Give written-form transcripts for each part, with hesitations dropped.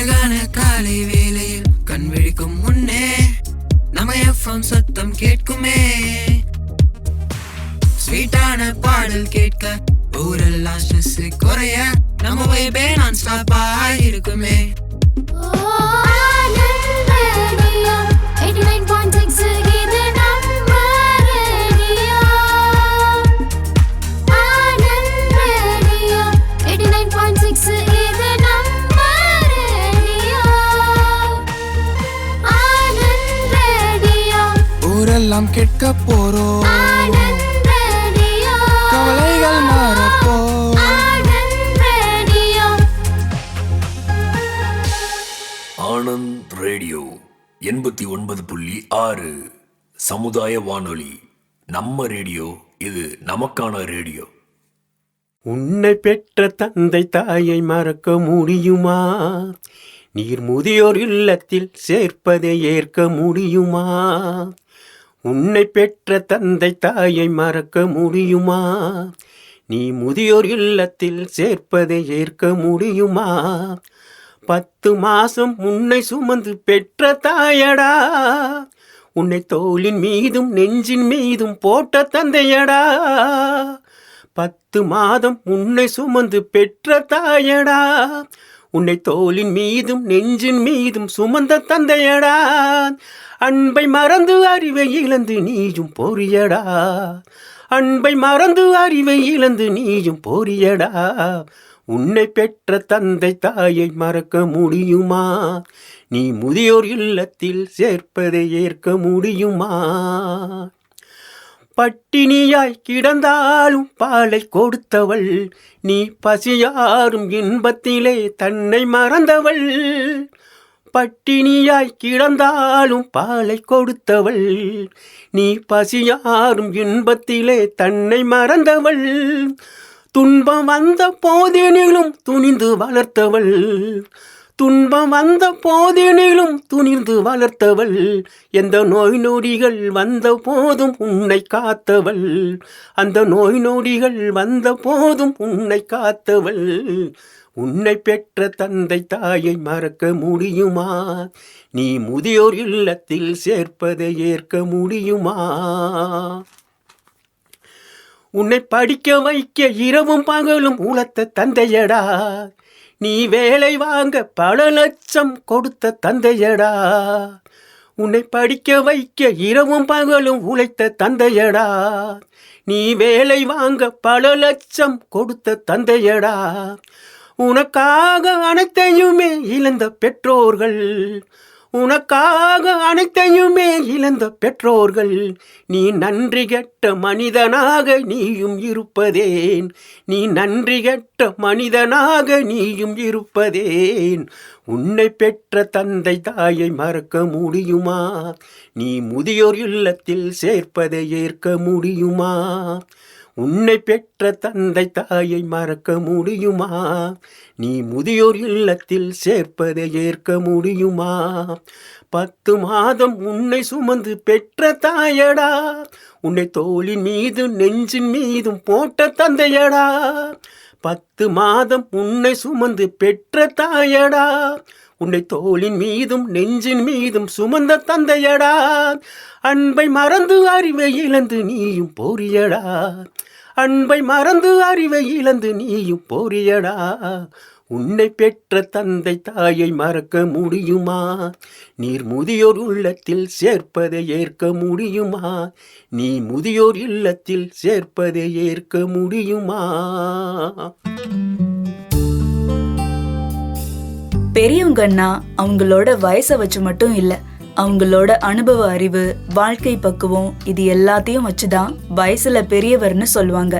அழகான காலை வேளையில் கண் விழிக்கும் முன்னே நம்ம எஃப்எம் சத்தம் கேட்குமே. ஸ்வீட்டான பாடல் கேட்க ஊரெல்லாம் ஸ்ட்ரெஸ் குறைய நம்ம வைபே நான் ஸ்டாப்பா இருக்குமே. ஊரெல்லாம் கேட்க போறோம், கவலைகள் மாறப்போ. ஆனந்த் ரேடியோ 89.6 சமுதாய வானொலி. நம்ம ரேடியோ, இது நமக்கான ரேடியோ. உன்னை பெற்ற தந்தை தாயை மறக்க முடியுமா? நீர் முதியோர் இல்லத்தில் சேர்ப்பதை ஏற்க முடியுமா? உன்னை பெற்ற தந்தை தாயை மறக்க முடியுமா? நீ முதியோர் இல்லத்தில் சேர்ப்பதை ஏற்க முடியுமா? 10 மாசம் உன்னை சுமந்து பெற்ற தாயடா, உன்னை தோளின் மீதும் நெஞ்சின் மீதும் போட்ட தந்தையடா. 10 மாதம் உன்னை சுமந்து பெற்ற தாயடா, உன்னை தோளின் மீதும் நெஞ்சின் மீதும் சுமந்த தந்தையடா. அன்பை மறந்து அறிவை இழந்து நீயும் போரியடா, அன்பை மறந்து அறிவை இழந்து நீயும் போரியடா. உன்னை பெற்ற தந்தை தாயை மறக்க முடியுமா? நீ முதியோர் இல்லத்தில் சேர்ப்பதை ஏற்க முடியுமா? பட்டினியாய் கிடந்தாலும் பாலை கொடுத்தவள், நீ பசியாரும் இன்பத்திலே தன்னை மறந்தவள். பட்டினியாய் கிடந்தாலும் பாலை கொடுத்தவள், நீ பசியாரும் இன்பத்திலே தன்னை மறந்தவள். துன்பம் வந்த போதினிலும் துணிந்து வளர்த்தவள், துன்பம் வந்த போதினிலும் துணிந்து வளர்த்தவள். எந்த நோய் நொடிகள் வந்த போதும் உன்னை காத்தவள், அந்த நோய் நொடிகள் வந்த போதும் உன்னை காத்தவள். உன்னை பெற்ற தந்தை தாயை மறக்க முடியுமா? நீ முதியோர் இல்லத்தில் சேர்ப்பதை ஏற்க முடியுமா? உன்னை படிக்க வைக்க இரவும் பகலும் உழைத்த தந்தையடா, நீ வேலை வாங்க பல லட்சம் கொடுத்த தந்தையடா. உன்னை படிக்க வைக்க இரவும் பகலும் உழைத்த தந்தையடா, நீ வேலை வாங்க பல லட்சம் கொடுத்த தந்தையடா. உனக்காக அனைத்தையுமே இழந்த பெற்றோர்கள், உனக்காக அனைத்தையுமே இழந்த பெற்றோர்கள். நீ நன்றி கெட்ட மனிதனாக நீயும் இருப்பதேன், நீ நன்றி கெட்ட மனிதனாக நீயும் இருப்பதேன். உன்னை பெற்ற தந்தை தாயை மறக்க முடியுமா? நீ முதியோர் இல்லத்தில் சேர்ப்பதை ஏற்க முடியுமா? உன்னை பெற்ற தந்தை தாயை மறக்க முடியுமா? நீ முதியோர் இல்லத்தில் சேர்ப்பதை ஏற்க முடியுமா? 10 மாதம் உன்னை சுமந்து பெற்ற தாயடா, உன்னை தோளின் மீது நெஞ்சின் மீதும் போட்ட தந்தையடா. 10 மாதம் உன்னை சுமந்து பெற்ற தாயடா, உன்னை தோளின் மீதும் நெஞ்சின் மீதும் சுமந்த தந்தையடா. அன்பை மறந்து அறிவை இழந்து நீயும் போரியடா, அன்பை மறந்து அறிவை இழந்து நீயும் போரியடா. உன்னை பெற்ற தந்தை தாயை மறக்க முடியுமா? நீர் முதியோர் உள்ளத்தில் சேர்ப்பதை ஏற்க முடியுமா? நீ முதியோர் இல்லத்தில் சேர்ப்பதை ஏற்க முடியுமா? பெரியவங்கன்னா அவங்களோட வயசை வச்சு மட்டும் இல்லை, அவங்களோட அனுபவ அறிவு, வாழ்க்கை பக்குவம், இது எல்லாத்தையும் வச்சுதான் வயசுல பெரியவர்னு சொல்லுவாங்க.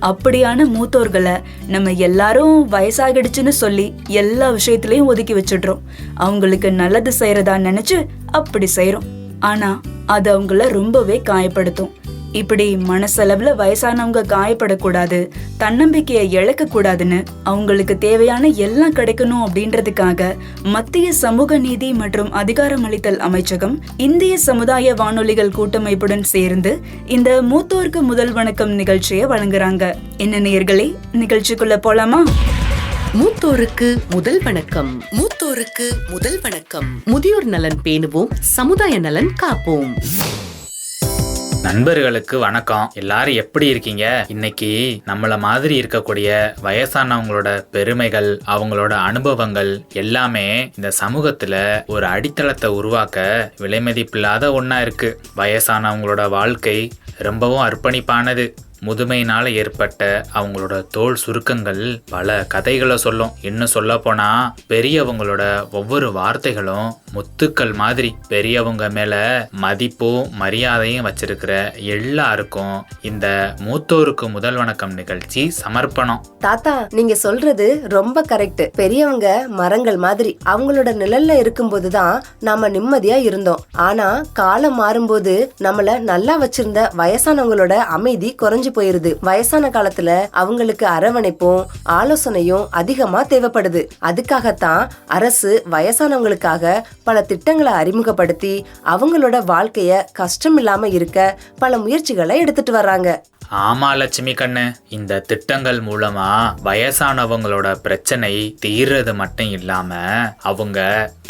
அப்படியான மூத்தோர்களை நம்ம எல்லாரும் வயசாகிடுச்சுன்னு சொல்லி எல்லா விஷயத்திலையும் ஒதுக்கி வச்சிடுறோம். அவங்களுக்கு நல்லது செய்யறதா நினைச்சு அப்படி செய்யறோம். ஆனா அது அவங்கள ரொம்பவே காயப்படுத்தும். இப்படி மனசளவுல வயசானவங்க காயப்படக்கூடாது, தன்னம்பிக்கையை இழக்க கூடாதுன்னு அவங்களுக்கு தேவையான எல்லாம் கிடைக்கணும் அப்படின்றதுக்காக மத்திய சமூக நீதி மற்றும் அதிகாரமளித்தல் அமைச்சகம் இந்திய சமுதாய வானொலிகள் கூட்டமைப்புடன் சேர்ந்து இந்த மூத்தோருக்கு முதல் வணக்கம் நிகழ்ச்சியை வழங்குறாங்க. என்ன நேயர்களே, நிகழ்ச்சிக்குள்ள போலாமா? மூத்தோருக்கு முதல் வணக்கம். மூத்தோருக்கு முதல் வணக்கம். முதியோர் நலன் பேணுவோம், சமுதாய நலன் காப்போம். நண்பர்களுக்கு வணக்கம். எல்லாரும் எப்படி இருக்கீங்க? இன்னைக்கு நம்மள மாதிரி இருக்கக்கூடிய வயசானவங்களோட பெருமைகள், அவங்களோட அனுபவங்கள் எல்லாமே இந்த சமூகத்துல ஒரு அடித்தளத்தை உருவாக்க விலைமதிப்பில்லாத ஒண்ணா இருக்கு. வயசானவங்களோட வாழ்க்கை ரொம்பவும் அர்ப்பணிப்பானது. முதுமையினால ஏற்பட்ட அவங்களோட தோல் சுருக்கங்கள் பல கதைகளை சொல்லும். இன்னும் சொல்ல போனா பெரியவங்களோட ஒவ்வொரு வார்த்தைகளும் முத்துக்கள் மாதிரி. பெரியவங்க மேல மதிப்பும் மரியாதையும் வச்சிருக்கிற எல்லாருக்கும் இந்த மூத்தோருக்கு முதல் வணக்கம் நிகழ்ச்சி சமர்ப்பணம். தாத்தா, நீங்க சொல்றது ரொம்ப கரெக்ட். பெரியவங்க மரங்கள் மாதிரி. அவங்களோட நிழல்ல இருக்கும்போதுதான் நாம நிம்மதியா இருந்தோம். ஆனா காலம் மாறும்போது நம்மள நல்லா வச்சிருந்த வயசானவங்களோட அமைதி குறைஞ்சு போயிருது. வயசான காலத்துல அவங்களுக்கு அரவணைப்பும் ஆலோசனையும் அதிகமா தேவைப்படுது. அதுக்காகத்தான் அரசு வயசானவங்களுக்காக பல திட்டங்களை அறிமுகப்படுத்தி அவங்களோட வாழ்க்கைய கஷ்டம் இல்லாம இருக்க பல முயற்சிகளை எடுத்துட்டு வர்றாங்க. ஆமா லட்சுமி கண்ணு, இந்த திட்டங்கள் மூலமா வயசானவங்களோட பிரச்சனை தீர்றது மட்டும் இல்லாம அவங்க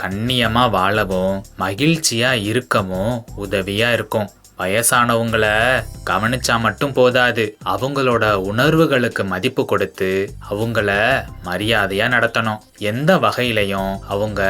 கண்ணியமா வாழவும் மகிழ்ச்சியா இருக்கவும் உதவியா இருக்கும். வயசானவங்கள கவனிச்சா மட்டும் போதாது, அவங்களோட உணர்வுகளுக்கு மதிப்பு கொடுத்து அவங்கள மரியாதையா நடத்தணும். எந்த வகையிலையும் அவங்க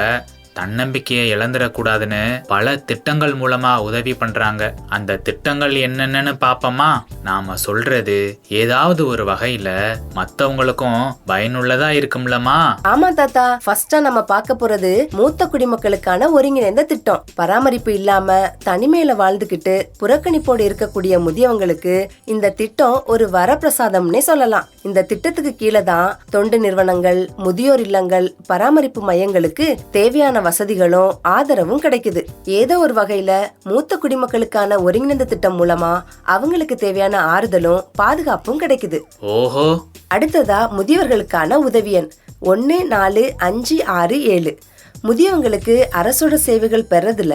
தன்னம்பிக்கையை இழந்துடக்கூடாதுன்னு பல திட்டங்கள் மூலமா உதவி பண்றாங்க. அந்த திட்டங்கள் என்னென்னு பாப்போமா? நாம சொல்றது ஏதாவது ஒரு வகையில மத்தவங்களுக்கும் பயனுள்ளதா இருக்கும்லமா? ஆமா தாத்தா, ஃபர்ஸ்டா நம்ம பார்க்க போறது மூத்த குடிமக்களுக்கான ஒருங்கிணைந்த திட்டம். பராமரிப்பு இல்லாம தனிமையில வாழ்ந்துகிட்டு புறக்கணிப்போடு இருக்கக்கூடிய முதியவங்களுக்கு இந்த திட்டம் ஒரு வரப்பிரசாதம்னே சொல்லலாம். இந்த திட்டத்துக்கு கீழே தான் தொண்டு நிறுவனங்கள், முதியோர் இல்லங்கள், பராமரிப்பு மையங்களுக்கு தேவையான வசதிகளும் ஆதரவும் கிடைக்குது. ஏதோ ஒரு வகையில மூத்த குடிமக்களுக்கான ஒருங்கிணைந்த திட்டம் மூலமா அவங்களுக்கு தேவையான ஆறுதலும் பாதுகாப்பும் கிடைக்குது. ஓஹோ. அடுத்ததா முதியவர்களுக்கான உதவி எண் 145667. முதியவங்களுக்கு அரசோட சேவைகள் பெறதுல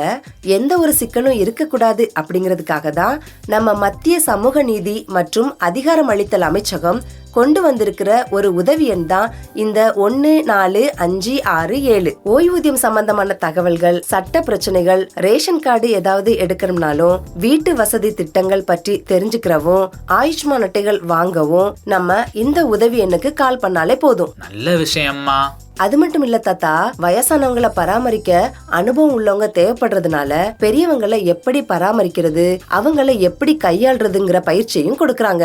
எந்த ஒரு சிக்கலும் இருக்கக்கூடாது அப்படிங்கிறதுக்காக தான் நம்ம மத்திய சமூக நீதி மற்றும் அதிகாரம் அளித்தல் அமைச்சகம் கொண்டு வந்திருக்கிற ஒரு உதவி எண் தான் இந்த 145667. ஓய்வூதியம் சம்பந்தமான தகவல்கள், சட்ட பிரச்சனைகள், ரேஷன் கார்டு ஏதாவது எடுக்கணும்னாலும், வீட்டு வசதி திட்டங்கள் பற்றி தெரிஞ்சுக்கிறவும், ஆயுஷ்மான் அட்டைகள் வாங்கவும் நம்ம இந்த உதவி எண்ணுக்கு கால் பண்ணாலே போதும். நல்ல விஷயம்மா. அது மட்டும் இல்ல தாத்தா, வயசானவங்களை பராமரிக்க அனுபவம் உள்ளவங்க தேவைப்படுறதுனால பெரியவங்களை எப்படி பராமரிக்கிறது, அவங்களை எப்படி கையாள்றதுங்கிற பயிற்சியும் கொடுக்கறாங்க.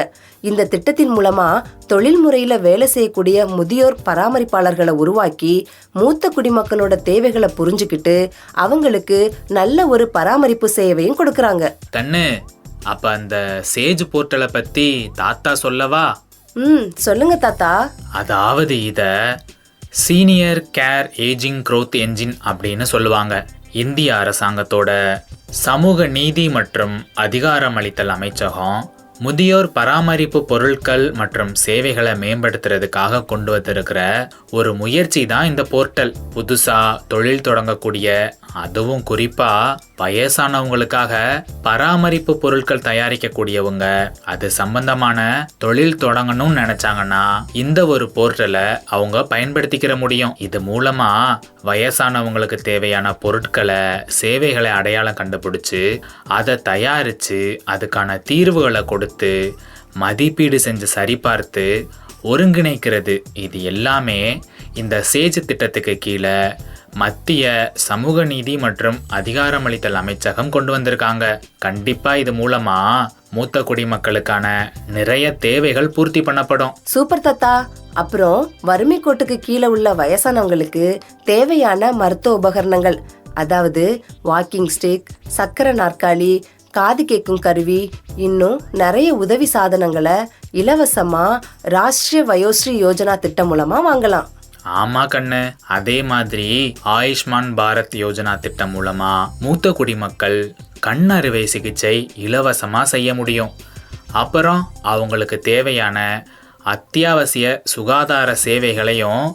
இந்த திட்டத்தின் மூலமா தொழில் முறையில வேலை செய்யக்கூடிய முதியோர் பராமரிப்பாளர்களை உருவாக்கி மூத்த குடிமக்களோட தேவைகளை புரிஞ்சுக்கிட்டு அவங்களுக்கு நல்ல ஒரு பராமரிப்பு சேவையும் கொடுக்கறாங்க. கண்ணு, அப்ப அந்த சேஜ் போர்ட்டலை பத்தி தாத்தா சொல்லவா? சொல்லுங்க தாத்தா. அதாவது இத senior care ageing growth engine அப்படின்னு சொல்லுவாங்க. இந்திய அரசாங்கத்தோட சமூக நீதி மற்றும் அதிகாரமளித்தல் அமைச்சகம் முதியோர் பராமரிப்பு பொருட்கள் மற்றும் சேவைகளை மேம்படுத்துறதுக்காக கொண்டு வந்திருக்கிற ஒரு முயற்சி தான் இந்த போர்ட்டல். புதுசா தொழில் தொடங்கக்கூடிய, அதுவும் குறிப்பா வயசானவங்களுக்காக பராமரிப்பு பொருட்கள் தயாரிக்கக்கூடியவங்க, அது சம்பந்தமான தொழில் தொடங்கணும்னு நினைச்சாங்கன்னா இந்த ஒரு போர்ட்டலை அவங்க பயன்படுத்திக்கிற முடியும். இது மூலமா வயசானவங்களுக்கு தேவையான பொருட்களை, சேவைகளை அடையாளம் கண்டுபிடிச்சு அதை தயாரிச்சு அதுக்கான தீர்வுகளை கொடுத்து மதிப்பீடு செஞ்சு சரிபார்த்து ஒருங்கிணைக்கிறது, இது எல்லாமே இந்த சேஜ் திட்டத்துக்கு கீழே மத்திய சமூக நீதி மற்றும் அதிகாரமளித்தல் அமைச்சகம் கொண்டு வந்திருக்காங்க. கண்டிப்பா இது மூலமா மூத்த குடிமக்களுக்கான நிறைய தேவைகள் பூர்த்தி பண்ணப்படும். சூப்பர் தாத்தா. அப்புறம் வறுமை கோட்டுக்கு கீழே உள்ள வயசானவங்களுக்கு தேவையான மருத்துவ உபகரணங்கள், அதாவது வாக்கிங் ஸ்டிக், சக்கர நாற்காலி, காது கேட்கும் கருவி, இன்னும் நிறைய உதவி சாதனங்களை இலவசமா ராஷ்டிரிய வயோஸ்ரீ யோஜனா திட்டம் மூலமா வாங்கலாம். ஆமா கண்ணு, அதே மாதிரி ஆயுஷ்மான் பாரத் யோஜனா திட்டம் மூலமா மூத்த குடிமக்கள் கண் அறுவை சிகிச்சை இலவசமா செய்ய முடியும். அப்புறம் அவங்களுக்கு தேவையான அத்தியாவசிய சுகாதார சேவைகளையும்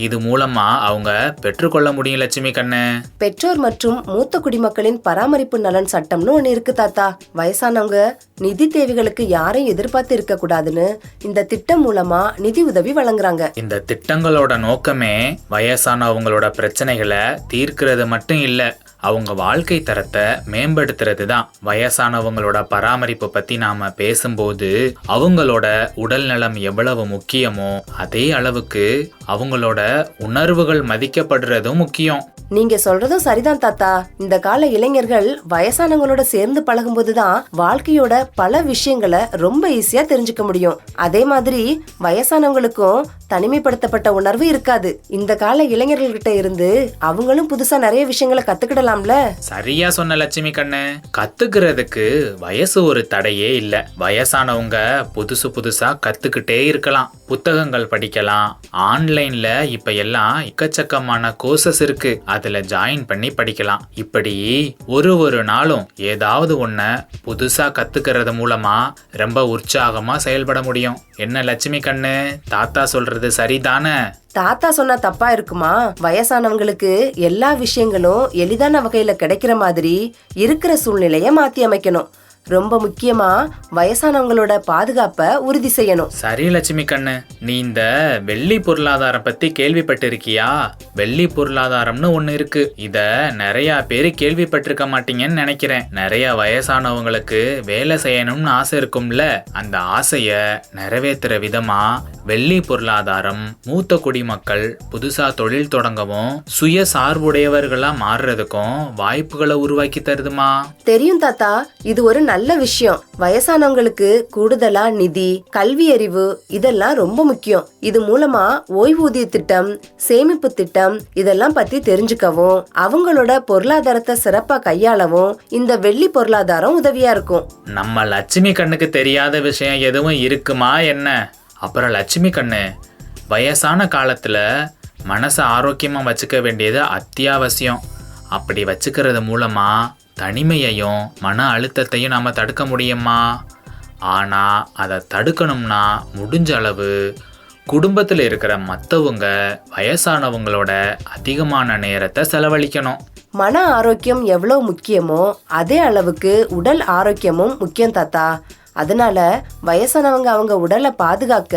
இது மூலமா அவங்க பெற்றுக்கொள்ள முடியும் லட்சுமி கண்ணு. பெற்றோர் மற்றும் மூத்த குடிமக்களின் பராமரிப்பு நலன் சட்டம்னு ஒண்ணு இருக்கு தாத்தா. வயசானவங்க நிதி தேவைகளுக்கு யாரையும் எதிர்பார்த்து இருக்க கூடாதுன்னு இந்த திட்டம் மூலமா நிதி உதவி வழங்குறாங்க. இந்த திட்டங்களோட நோக்கமே வயசானவங்களோட பிரச்சனைகளை தீர்க்கிறது மட்டும் இல்ல, அவங்க வாழ்க்கை தரத்தை மேம்படுத்துறது தான். வயசானவங்களோட பராமரிப்பு பத்தி நாம பேசும்போது அவங்களோட உடல் நலம் எவ்வளவு முக்கியமோ அதே அளவுக்கு அவங்களோட உணர்வுகள் மதிக்கப்படுறதும் முக்கியம். நீங்க சொல்றதும் சரிதான் தாத்தா. இந்த கால இளைஞர்கள் வயசானவங்களோட சேர்ந்து பழகும்போதுதான் வாழ்க்கையோட பல விஷயங்களை ரொம்ப ஈஸியா தெரிஞ்சுக்க முடியும். அதே மாதிரி வயசானவங்களுக்கும் தனிமைப்படுத்தப்பட்ட உணர்வு இருக்காது. இந்த கால இளைஞர்கள்கிட்ட இருந்து அவங்களும் புதுசா நிறைய விஷயங்களை கத்துக்கிடலாம்ல. சரியா சொன்ன லட்சுமி கண்ணு. கத்துக்கிறதுக்கு வயசு ஒரு தடையே இல்ல. வயசானவங்க புதுசு புதுசா கத்துக்கிட்டே இருக்கலாம், புத்தகங்கள் படிக்கலாம். ஆன்லைன்ல இப்ப எல்லாம் எக்கச்சக்கமான கோர்சஸ் இருக்கு, அதுல ஜாயின் பண்ணி படிக்கலாம். இப்படி ஒரு நாளும் ஏதாவது ஒன்ன புதுசா கத்துக்கிறது மூலமா ரொம்ப உற்சாகமா செயல்பட முடியும். என்ன லட்சுமி கண்ணு, தாத்தா சொல்றது சரிதானே? தாத்தா சொன்னா தப்பா இருக்குமா? வயசானவங்களுக்கு எல்லா விஷயங்களும் எளிதான வகையில கிடைக்கிற மாதிரி இருக்கிற சூழ்நிலைய மாத்தி அமைக்கணும். ரொம்ப முக்கியமா வயசானவங்களோட பாதுகாப்பை உறுதி செய்யணும். சரி லட்சுமி கண்ணு, நீ இந்த வெள்ளி பொருளாதாரம் பத்தி கேள்விப்பட்டிருக்கியா? வெள்ளி பொருளாதாரம்னு ஒண்ணு இருக்கு. இத நிறைய பேரு கேள்விப்பட்டிருக்க மாட்டீங்கன்னு நினைக்கிறேன். நிறைய வயசானவங்களுக்கு வேலை செய்யணும்னு ஆசை இருக்கும்ல, அந்த ஆசைய நிறைவேற்றுற விதமா வெள்ளி பொருளாதாரம் மூத்த குடிமக்கள் புதுசா தொழில் தொடங்கவும் சுய சார்புடையவர்களா மாறுறதுக்கும் வாய்ப்புகளை உருவாக்கி தருதுமா. தெரியும் தாத்தா, இது ஒரு நல்ல விஷயம். வயசானவங்களுக்கு கூடுதலா நிதி, கல்வி அறிவு இதெல்லாம் ரொம்ப முக்கியம். இது மூலமா ஓய்வூதிய திட்டம், சேமிப்பு திட்டம் இதெல்லாம் பத்தி தெரிஞ்சுக்கவும் அவங்களோட பொருளாதாரத்தை சிறப்பா கையாளவும் இந்த வெள்ளி பொருளாதாரம் உதவியா இருக்கும். நம்ம லட்சுமி கண்ணுக்கு தெரியாத விஷயம் எதுவும் இருக்குமா என்ன? அப்புறம் லட்சுமி கண்ணு, வயசான காலத்துல மனசை ஆரோக்கியமா வச்சுக்க வேண்டியது அத்தியாவசியம். அப்படி வச்சுக்கிறது மூலமா தனிமையையும் மன அழுத்தத்தையும் நாம தடுக்க முடியுமா? ஆனா அதை தடுக்கணும்னா முடிஞ்ச அளவு குடும்பத்தில் இருக்கிற மற்றவங்க வயசானவங்களோட அதிகமான நேரத்தை செலவழிக்கணும். மன ஆரோக்கியம் எவ்வளவு முக்கியமோ அதே அளவுக்கு உடல் ஆரோக்கியமும் முக்கியம் தாத்தா. அதனால வயசானவங்க அவங்க உடலை பாதுகாக்க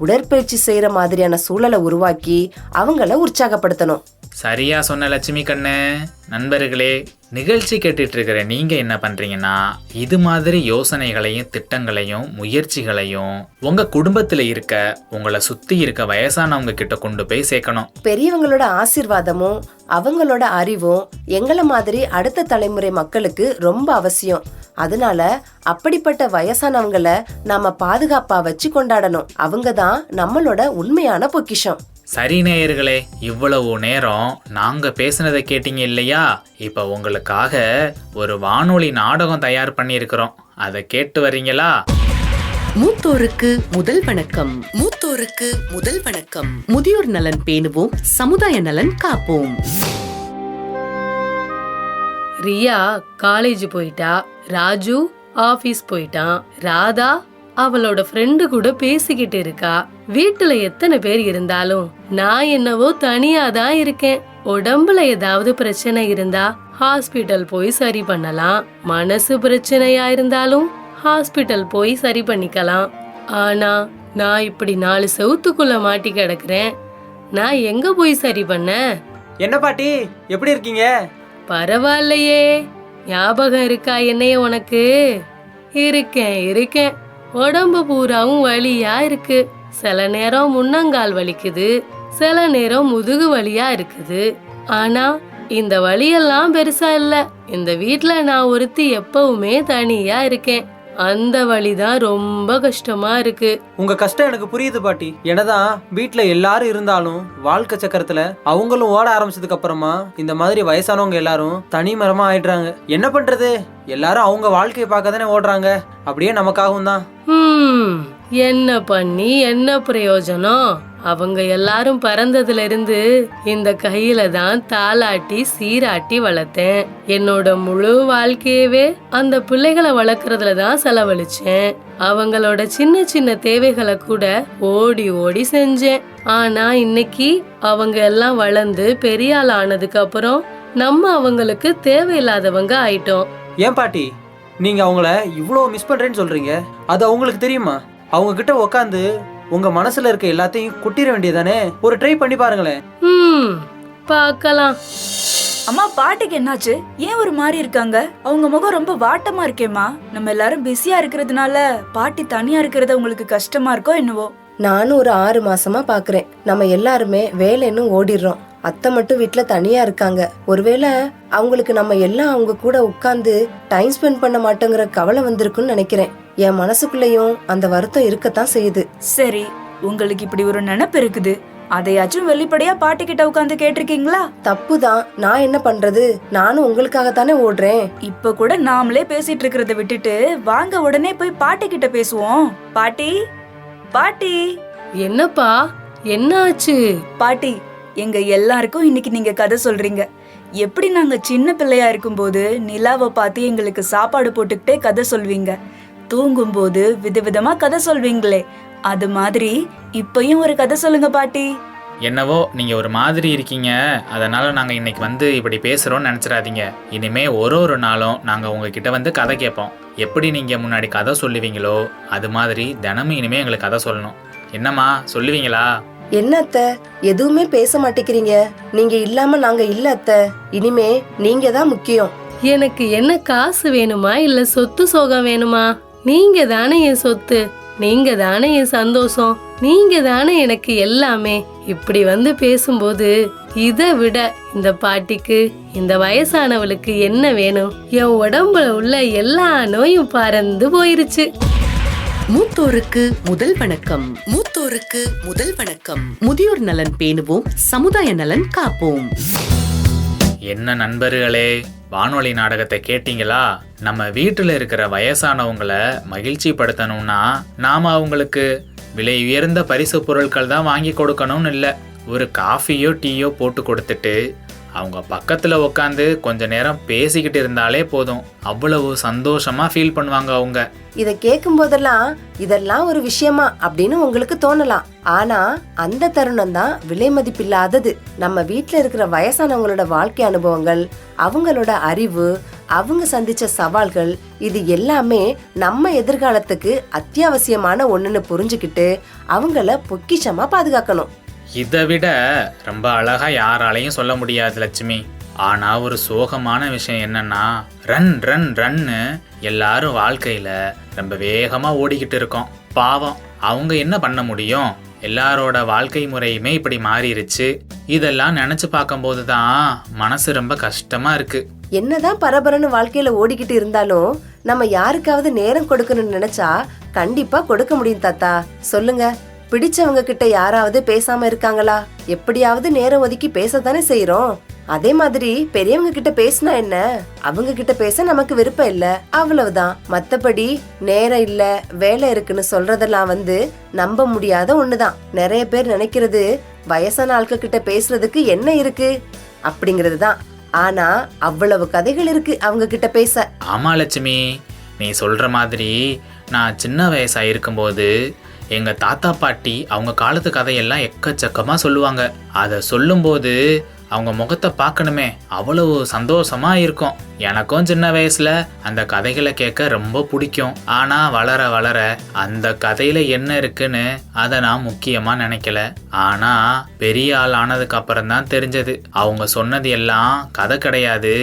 உடற்பயிற்சி செய்யற மாதிரியான சூழலை உருவாக்கி அவங்கள உற்சாகப்படுத்தணும். சரியா சொன்ன லட்சுமி கண்ணு. நண்பர்களே, நிகழ்ச்சி கேட்டுட்டு இருக்கிற நீங்க என்ன பண்றீங்கன்னா, இது மாதிரி யோசனைகளையும் திட்டங்களையும் முயற்சிகளையும் உங்க குடும்பத்துல இருக்க உங்களை சுத்தி இருக்க வயசானவங்க கிட்ட கொண்டு போய் சேர்க்கணும். பெரியவங்களோட ஆசீர்வாதமும் அவங்களோட அறிவும் எங்களை மாதிரி அடுத்த தலைமுறை மக்களுக்கு ரொம்ப அவசியம். அதனால அப்படிப்பட்ட வயசானவங்களை நாம பாதுகாப்பா வச்சு கொண்டாடணும். அவங்கதான் நம்மளோட உண்மையான பொக்கிஷம். சரி நேயர்களே, இவ்வளவு நேரம் நாங்க பேசுனதை கேட்டீங்க இல்லையா? இப்ப உங்களுக்காக ஒரு வானொலி நாடகம் தயார் பண்ணியிருக்கிறோம், அதை கேட்டு வரீங்களா? மூத்தோருக்கு முதல் வணக்கம். மூத்தோருக்கு முதல் வணக்கம். முதியோர் நலன் பேணுவோம், சமுதாய நலன் காப்போம். ரியா காலேஜ் போயிட்டா, ராஜு ஆபீஸ் போயிட்டான், ராதா அவளோட ஃப்ரெண்டு கூட பேசிக்கிட்டு இருக்கா. வீட்டுல எத்தனை பேர் இருந்தாலும் நான் என்னவோ தனியா தான் இருக்கேன். உடம்புல ஏதாவது பிரச்சனை இருந்தா ஹாஸ்பிட்டல் போய் சரி பண்ணலாம். மனசு பிரச்சனையா இருந்தாலும் ஹாஸ்பிட்டல் போய் சரி பண்ணிக்கலாம். ஆனா நான் இப்படி 4 செவுத்துக்குள்ள மாட்டி கிடக்குறேன். நான் எங்க போய் சரி பண்ண? என்ன பாட்டி, எப்படி இருக்கீங்க? பரவாயில்லையே, ஞாபகம் இருக்கா என்னைய உனக்கு? இருக்கேன். உடம்பு பூராவும் வலியா இருக்கு. சில நேரம் முன்னங்கால் வலிக்குது, சில நேரம் முதுகு வலியா இருக்குது. ஆனா இந்த வலியெல்லாம் பெருசா இல்ல. இந்த வீட்ல நான் ஒருத்தி எப்பவுமே தனியா இருக்கேன். அந்த வலிதான் ரொம்ப கஷ்டமா இருக்கு. உங்க கஷ்டம் எனக்கு புரியுது பாட்டி. என்னதான் வீட்டுல எல்லாரும் இருந்தாலும் வாழ்க்கை சக்கரத்துல அவங்களும் ஓட ஆரம்பிச்சதுக்கு அப்புறமா இந்த மாதிரி வயசானவங்க எல்லாரும் தனி மரமா ஆயிடுறாங்க. என்ன பண்றது, எல்லாரும் அவங்க வாழ்க்கையை பார்க்க தானே ஓடுறாங்க, அப்படியே நமக்காகவும் தான். என்ன பண்ணி என்ன பிரயோஜனம்? அவங்க எல்லாரும் பிறந்ததுல இருந்து இந்த கையில தான் தாளாட்டி சீராட்டி வளர்த்தேன். என்னோட முழு வாழ்க்கையவே அந்த பிள்ளைகளை வளர்க்கறதுல தான் செலவழிச்சேன். அவங்களோட சின்ன சின்ன தேவைகளை கூட ஓடி ஓடி செஞ்சேன். ஆனா இன்னைக்கு அவங்க எல்லாம் வளர்ந்து பெரிய ஆள் ஆனதுக்கு அப்புறம் நம்ம அவங்களுக்கு தேவையில்லாதவங்க ஆயிட்டோம். ஏன் பாட்டி நீங்க அவங்கள இவ்வளோ மிஸ் பண்றேன்னு சொல்றீங்க? அது அவங்களுக்கு தெரியுமா? அவங்க கிட்ட உட்காந்து உங்க மனசுல இருக்க எல்லாத்தையும் கொட்டிட வேண்டியதானே? ஒரு ட்ரை பண்ணி பாருங்களேன். பார்க்கலாம். அம்மா, பாட்டிக்கு என்னாச்சு? ஏன் ஒரு மாதிரி இருக்காங்க? அவங்க முகம் ரொம்ப வாட்டமா இருக்கேம்மா. நம்ம எல்லாரும் பிஸியா இருக்கிறதுனால பாட்டி தனியா இருக்கிறது உங்களுக்கு கஷ்டமா இருக்கோ என்னவோ? நானும் ஒரு 6 மாசமா பாக்குறேன். நம்ம எல்லாருமே வேலைன்னு ஓடிடுறோம். அத்தை மட்டும் வீட்டுல தனியா இருக்காங்க. ஒருவேளை அவங்களுக்கு நம்ம எல்லாம் அவங்க கூட உட்கார்ந்து டைம் ஸ்பெண்ட் பண்ண மாட்டோங்கிற கவலை வந்திருக்குன்னு நினைக்கிறேன். என் மனசுக்குள்ளயும் அந்த வருத்தம் இருக்கத்தான் செய்யுது. சரி, உங்களுக்கு இப்படி ஒரு நினைப்பு இருக்குது, அதையாச்சும் வெளிப்படையா பாட்டி கிட்ட உட்கார்ந்து கேட்டிருக்கீங்களா? தப்புதான். நான் என்ன பண்றது? நானும் உங்களுக்காகத்தானே ஓடுறேன். இப்ப கூட நாமளே பேசிட்டு இருக்கிறத விட்டுட்டு வாங்க உடனே போய் பாட்டி கிட்ட பேசுவோம். பாட்டி, பாட்டி. என்னப்பா, என்ன ஆச்சு? பாட்டி, எங்க எல்லாருக்கும் இன்னைக்கு நீங்க கதை சொல்றீங்க. எப்படி நாங்க சின்ன பிள்ளையா இருக்கும்போது நிலாவை பார்த்து எங்களுக்கு சாப்பாடு போட்டுக்கிட்டே கதை சொல்வீங்க, தூங்கும் போது விதவிதமா கதை சொல்வீங்களே, அது மாதிரி இப்பயும் ஒரு கதை சொல்லுங்க பாட்டி. என்னவோ நீங்க ஒரு மாதிரி இருக்கீங்க, அதனால நாங்க இன்னைக்கு வந்து இப்படி பேசுறோம்னு நினைச்சிடாதீங்க. இனிமே ஒரு நாளும் நாங்க உங்ககிட்ட வந்து கதை கேட்போம். எப்படி நீங்க முன்னாடி கதை சொல்லுவீங்களோ அது மாதிரி தினமும் இனிமே எங்களுக்கு கதை சொல்லணும். என்னம்மா, சொல்லுவீங்களா? என்ன அத்தை, எதுவுமே பேச மாட்டேங்கிறீங்க? நீங்க இல்லாம நாங்க இல்ல அத்தை. இனிமே நீங்க தான் முக்கியம். எனக்கு என்ன காசு வேணுமா இல்ல சொத்து சோகம் வேணுமா? நீங்க தானே என் சொத்து, நீங்க தானே என் சந்தோஷம், நீங்க தானே எனக்கு எல்லாமே. இப்படி வந்து பேசும்போது இதை விட இந்த பாட்டிக்கு, இந்த வயசானவளுக்கு என்ன வேணும்? என் உடம்புல உள்ள எல்லா நோயும் பறந்து போயிருச்சு. மூத்தோருக்கு முதல் வணக்கம். மூத்தோருக்கு முதல் வணக்கம். முதியோர் நலன் பேணுவோம், சமுதாய நலன் காப்போம். என்ன நண்பர்களே, வானொலி நாடகத்தை கேட்டீங்களா? நம்ம வீட்டில் இருக்கிற வயசானவங்களை மகிழ்ச்சி படுத்தணும்னா நாம அவங்களுக்கு விலை உயர்ந்த பரிசு பொருட்கள் தான் வாங்கி கொடுக்கணும்னு இல்லை. ஒரு காஃபியோ டீயோ போட்டு கொடுத்துட்டு அவங்க பக்கத்தில் உட்காந்து கொஞ்ச நேரம் பேசிக்கிட்டு இருந்தாலே போதும். அவ்வளவு சந்தோஷமா ஃபீல் பண்ணுவாங்க அவங்க. இதை கேட்கும் போதெல்லாம் இதெல்லாம் ஒரு விஷயமா அப்படின்னு உங்களுக்கு தோணலாம். ஆனா அந்த தருணம் தான் விலை மதிப்பில்லாதது. நம்ம வீட்டுல இருக்கிற வயசானவங்களோட வாழ்க்கை அனுபவங்கள், அவங்களோட அறிவு, அவங்க சந்திச்ச சவால்கள், இது எல்லாமே நம்ம எதிர்காலத்துக்கு அத்தியாவசியமான ஒண்ணுன்னு புரிஞ்சுக்கிட்டு அவங்கள பொக்கிஷமா பாதுகாக்கணும். இதை விட ரொம்ப அழகா யாராலையும் சொல்ல முடியாது லட்சுமி. ஆனா ஒரு சோகமான விஷயம் என்னன்னா, ரன் ரன் ரன்னு எல்லாரும் வாழ்க்கையில ரொம்ப வேகமா ஓடிக்கிட்டு இருக்கோம். பாவம், அவங்க என்ன பண்ண முடியும்? எல்லாரோட வாழ்க்கை முறையுமே இப்படி மாறிடுச்சு. இதெல்லாம் நினைச்சு பார்க்கும்போது தான் மனசு ரொம்ப கஷ்டமா இருக்கு. என்னதான் பரபரன்னு வாழ்க்கையில ஓடிக்கிட்டு இருந்தாலும் நம்ம யாருக்காவது நேரம் கொடுக்கணும்னு நினைச்சா கண்டிப்பா கொடுக்க முடியும் தாத்தா. சொல்லுங்க, பிடிச்சவங்க கிட்ட யாராவது பேசாம இருக்காங்களா? எப்படியாவது நேரம் ஒதுக்கி பேசத்தானே செய்யறோம். அதே மாதிரி பெரியவங்க கிட்ட பேசினா என்ன? அவங்க கிட்ட பேச நமக்கு விருப்பம் இல்ல, அவ்வளவுதான். மத்தபடி நேரம் இல்ல, வேலை இருக்குன்னு சொல்றதெல்லாம் நம்ப முடியாத ஒண்ணுதான். நிறைய பேர் நினைக்கிறது வயசான ஆட்கள் கிட்ட பேசுறதுக்கு என்ன இருக்கு அப்படிங்கிறது தான். ஆனா அவ்வளவு கதைகள் இருக்கு அவங்க கிட்ட பேச. ஆமா லட்சுமி, நீ சொல்ற மாதிரி நான் சின்ன வயசா இருக்கும்போது எங்க தாத்தா பாட்டி அவங்க காலத்து கதையெல்லாம் எக்கச்சக்கமா சொல்லுவாங்க. அதை சொல்லும்போது அவங்க முகத்தை பார்க்கணுமே, அவ்வளவு சந்தோஷமா இருக்கும். எனக்கும் சின்ன வயசுல அந்த கதைகளை கேட்க ரொம்ப பிடிக்கும். ஆனா வளர வளர அந்த கதையில என்ன இருக்குன்னு அதை நான் முக்கியமா நினைக்கல. ஆனா பெரிய ஆள் ஆனதுக்கு அப்புறம் தான் தெரிஞ்சது, அவங்க சொன்னது எல்லாம் கதை கிடையாது,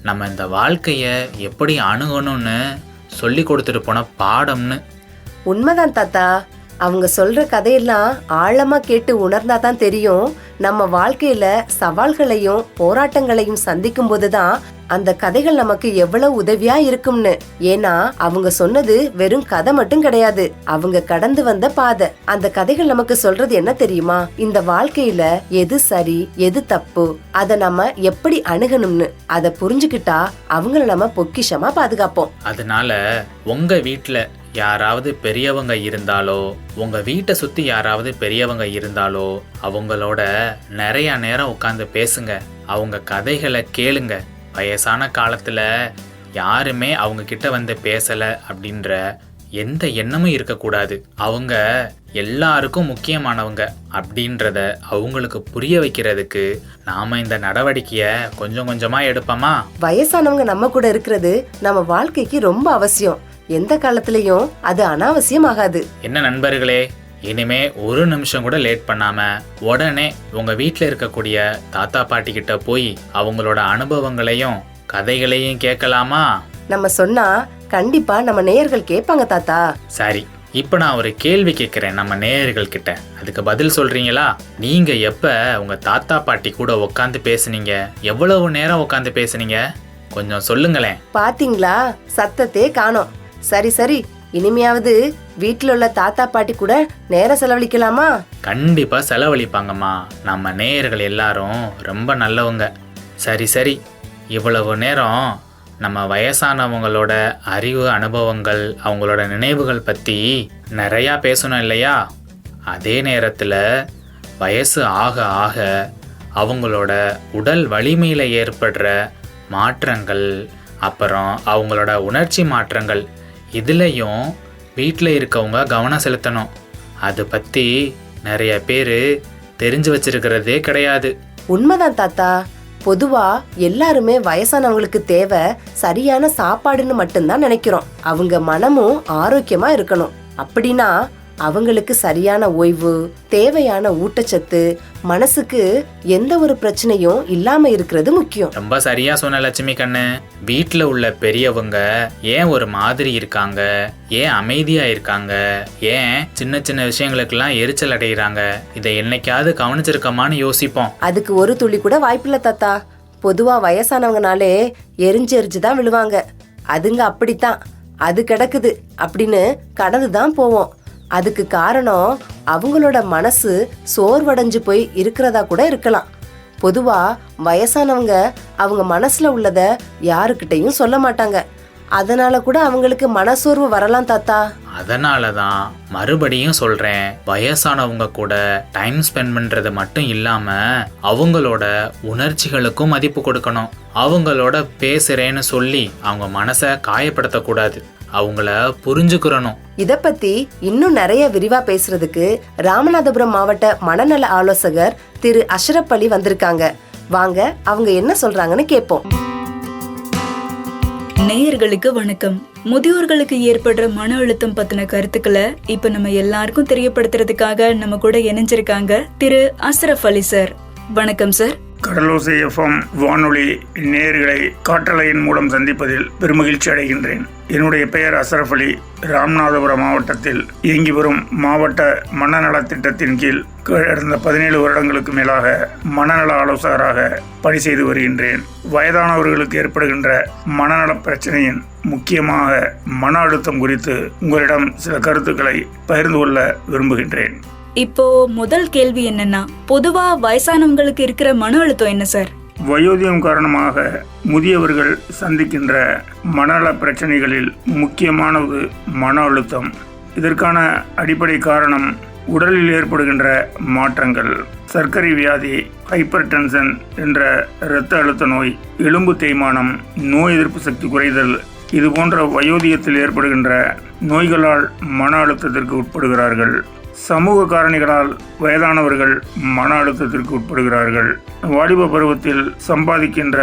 நம்ம இந்த வாழ்க்கைய எப்படி அணுகணும்னு சொல்லி கொடுத்துட்டு போன பாடம்னு. உண்மைதான் தாத்தா. அவங்க சொல்ற கதையெல்லாம் ஆழமா கேட்டு உணர்ந்தாதான் தெரியும், நம்ம வாழ்க்கையில சவால்களையும் போராட்டங்களையும் சந்திக்கும் போதுதான் அந்த கதைகள் நமக்கு எவ்வளவு உதவியா இருக்கும்னு. ஏன்னா அவங்க சொன்னது வெறும் கதை மட்டும் கிடையாது, அவங்க கடந்து வந்த பாதை. அந்த கதைகள் நமக்கு சொல்றது என்ன தெரியுமா? இந்த வாழ்க்கையில எது சரி எது தப்பு, அத நம்ம எப்படி அணுகணும்னு. அத புரிஞ்சுக்கிட்டா அவங்கள நம்ம பொக்கிஷமா பாதுகாப்போம். அதனால உங்க வீட்டில் யாராவது பெரியவங்க இருந்தாலோ, உங்க வீட்டை சுத்தி யாராவது பெரியவங்க இருந்தாலோ அவங்களோட நிறைய நேரம் உட்காந்து பேசுங்க, அவங்க கதைகளை கேளுங்க. வயசான காலத்துல யாருமே அவங்க கிட்ட வந்து பேசல அப்படின்ற எந்த எண்ணமும் இருக்கக்கூடாது. அவங்க எல்லாருக்கும் முக்கியமானவங்க அப்படின்றத அவங்களுக்கு புரிய வைக்கிறதுக்கு நாம இந்த நடவடிக்கையை கொஞ்சம் கொஞ்சமா எடுப்போமா? வயசானவங்க நம்ம கூட இருக்கிறது நம்ம வாழ்க்கைக்கு ரொம்ப அவசியம். எந்த காலத்திலயும் அது அனாவசியம் ஆகாது. என்ன நண்பர்களே, இனிமே ஒரு நிமிஷம் கூட லேட் பண்ணாம உடனே உங்க வீட்டில் இருக்கக்கூடிய தாத்தா பாட்டி கிட்ட போய் அவங்களோட அனுபவங்களையும் கதைகளையும் கேட்கலாமா? நம்ம சொன்னா கண்டிப்பா நம்ம நேயர்கள் கேட்பாங்க தாத்தா. சரி, இப்ப நான் ஒரு கேள்வி கேட்கிறேன் நம்ம நேயர்கள் கிட்ட, அதுக்கு பதில் சொல்றீங்களா? நீங்க எப்ப உங்க தாத்தா பாட்டி கூட உட்காந்து பேசுனீங்க? எவ்வளவு நேரம் உட்காந்து பேசுனீங்க? கொஞ்சம் சொல்லுங்களேன். பாத்தீங்களா, சத்தத்தே காணோம். சரி சரி, இனிமையாவது வீட்டுல உள்ள தாத்தா பாட்டி கூட நேரம் செலவழிக்கலாமா? கண்டிப்பா செலவழிப்பாங்கம்மா. நம்ம நேயர்கள் எல்லாரும் ரொம்ப நல்லவங்க. சரி சரி, இவ்வளவு நேரம் நம்ம வயசானவங்களோட அறிவு அனுபவங்கள் அவங்களோட நினைவுகள் பற்றி நிறையா பேசணும் இல்லையா? அதே நேரத்தில் வயசு ஆக ஆக அவங்களோட உடல் வலிமையில் ஏற்படுற மாற்றங்கள், அப்புறம் அவங்களோட உணர்ச்சி மாற்றங்கள், இதுலேயும் வீட்டில் இருக்கவங்க கவனம் செலுத்தணும். அதை பற்றி நிறைய பேர் தெரிஞ்சு வச்சிருக்கிறதே கிடையாது. உண்மைதான் தாத்தா. பொதுவா எல்லாருமே வயசானவங்களுக்கு தேவை சரியான சாப்பாடுன்னு மட்டும்தான் நினைக்கிறோம். அவங்க மனமும் ஆரோக்கியமா இருக்கணும். அப்படின்னா அவங்களுக்கு சரியான ஓய்வு, தேவையான ஊட்டச்சத்து, மனசுக்கு எந்த ஒரு பிரச்சனையும் இல்லாம இருக்கிறது முக்கியம். ரொம்ப சரியா சொன்ன லட்சுமி கண்ணு. வீட்டில் உள்ள பெரியவங்க ஏன் ஒரு மாதிரி இருக்காங்க, ஏன் அமைதியா இருக்காங்க, ஏன் சின்ன சின்ன விஷயங்களுக்கெல்லாம் எரிச்சல் அடைகிறாங்க, இதை என்னைக்காவது கவனிச்சிருக்கமான்னு யோசிப்போம். அதுக்கு ஒரு துளி கூட வாய்ப்பில்லை தாத்தா. பொதுவா வயசானவங்கனாலே எரிஞ்சு தான் விழுவாங்க. அதுங்க அப்படித்தான், அது கிடக்குது அப்படின்னு கடந்துதான் போவோம். அதுக்கு காரணம் அவங்களோட மனசு சோர்வடைஞ்சு போய் இருக்கிறதா கூட இருக்கலாம். பொதுவா வயசானவங்க அவங்க மனசுல உள்ளத யாருக்கிட்டையும் சொல்ல மாட்டாங்க. அதனால கூட அவங்களுக்கு மனசோர்வு வரலாம் தாத்தா. அதனால தான் மறுபடியும் சொல்றேன், வயசானவங்க கூட டைம் ஸ்பெண்ட் பண்றது மட்டும் இல்லாம அவங்களோட உணர்ச்சிகளுக்கும் மதிப்பு கொடுக்கணும். அவங்களோட பேசுறேன்னு சொல்லி அவங்க மனசை காயப்படுத்தக்கூடாது, அவங்கள புரிஞ்சுக்கிறணும். இத பத்தி இன்னும் நிறைய விரிவா பேசுறதுக்கு ராமநாதபுரம் மாவட்ட மனநல ஆலோசகர் திரு அஷ்ரப் அலி வந்திருக்காங்க. வாங்க அவங்க என்ன சொல்றாங்கன்னு கேட்போம். நேயர்களுக்கு வணக்கம். முதியோர்களுக்கு ஏற்படுற மன அழுத்தம் பத்தின கருத்துக்களை இப்ப நம்ம எல்லாருக்கும் தெரியப்படுத்துறதுக்காக நம்ம கூட இணைஞ்சிருக்காங்க திரு அஷ்ரப் அலி சார். வணக்கம் சார். கடலோசை எஃப்எம் வானொலி நேயர்களை காற்றலையின் மூலம் சந்திப்பதில் பெருமகிழ்ச்சி அடைகின்றேன். என்னுடைய பெயர் அஷ்ரப் அலி. ராமநாதபுரம் மாவட்டத்தில் இயங்கி வரும் மாவட்ட மனநல திட்டத்தின் கீழ் கடந்த 17 வருடங்களுக்கு மேலாக மனநல ஆலோசகராக பணி செய்து வருகின்றேன். வயதானவர்களுக்கு ஏற்படுகின்ற மனநல பிரச்சனையின் முக்கியமாக மன அழுத்தம் குறித்து உங்களிடம் சில கருத்துக்களை பகிர்ந்து கொள்ள விரும்புகின்றேன். இப்போ முதல் கேள்வி என்னன்னா, பொதுவா வயசானவங்களுக்கு இருக்கிற மன அழுத்தம் என்ன சார்? வயோதிகம் காரணமாக முதியவர்கள் சந்திக்கின்ற மனநல பிரச்சனைகளில் முக்கியமானது மன அழுத்தம். இதற்கான அடிப்படை காரணம் உடலில் ஏற்படுகின்ற மாற்றங்கள். சர்க்கரை வியாதி, ஹைப்பர் டென்ஷன் என்ற இரத்த அழுத்த நோய், எலும்பு தேய்மானம், நோய் எதிர்ப்பு சக்தி குறைதல், இது போன்ற வயோதிகத்தில் ஏற்படுகின்ற நோய்களால் மன அழுத்தத்திற்கு உட்படுகிறார்கள். சமூக காரணிகளால் வயதானவர்கள் மன அழுத்தத்திற்கு உட்படுகிறார்கள். வாலிப பருவத்தில் சம்பாதிக்கின்ற